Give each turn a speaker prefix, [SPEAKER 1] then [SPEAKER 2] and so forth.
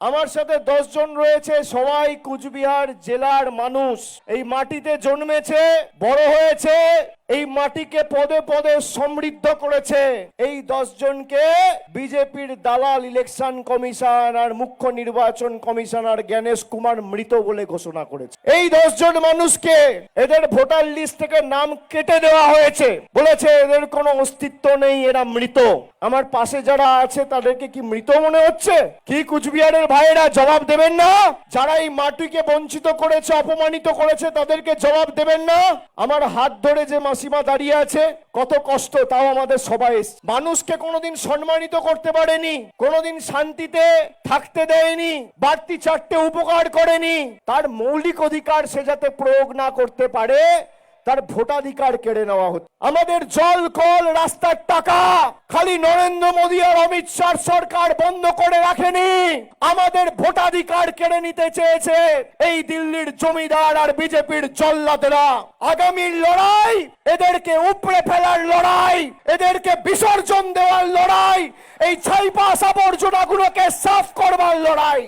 [SPEAKER 1] আমার সাথে 10 জন রয়েছে, সবাই কুচবিহার জেলার মানুষ। এই মাটিতে জন্মেছে, বড় হয়েছে, এই মাটিকে পদে পদে সমৃদ্ধ করেছে। এই 10 জনকে বিজেপির দালাল ইলেকশন কমিশন আর মুখ্য নির্বাচন কমিশনার জ্ঞানেশ কুমার মৃত বলে ঘোষণা করেছে। এই 10 জন মানুষকে এদের ভোটার লিস্ট থেকে নাম কেটে দেওয়া হয়েছে, বলেছে এদের কোনো অস্তিত্ব নেই, এরা মৃত। আমার পাশে যারা আছে তাদেরকে কি মৃত মনে হচ্ছে? কি কুচবিহারের ভাইয়েরা জবাব দেবেন না? যারা এই মাটিকে বঞ্চিত করেছে, অপমানিত করেছে, তাদেরকে জবাব দেবেন না? আমার হাত ধরে যে মাসিমা দাঁড়িয়ে আছে, কত কষ্ট, তাও আমাদের সবাই মানুষকে কোনোদিন সম্মানিত করতে পারেনি, কোনোদিন শান্তিতে থাকতে দেয়নি, বাড়তি 4টে উপকার করেনি। তার মৌলিক অধিকার সে যাতে প্রয়োগ না করতে পারে, তার ভোটাধিকার কেড়ে নেওয়া হচ্ছে। আমাদের জল, কল, রাস্তার টাকা খালি নরেন্দ্র মোদী আর অমিত শাহ সরকার বন্ধ করে রাখেনি, আমাদের ভোটাধিকার কেড়ে নিতে চেয়েছে এই দিল্লির জমিদার আর বিজেপির জল্লাদেরা। আগামী লড়াই এদেরকে উপড়ে ফেলার লড়াই, এদেরকে বিসর্জন দেওয়ার লড়াই, এই ছাইপাস আবর্জনাগুলোকে সাফ করবার লড়াই।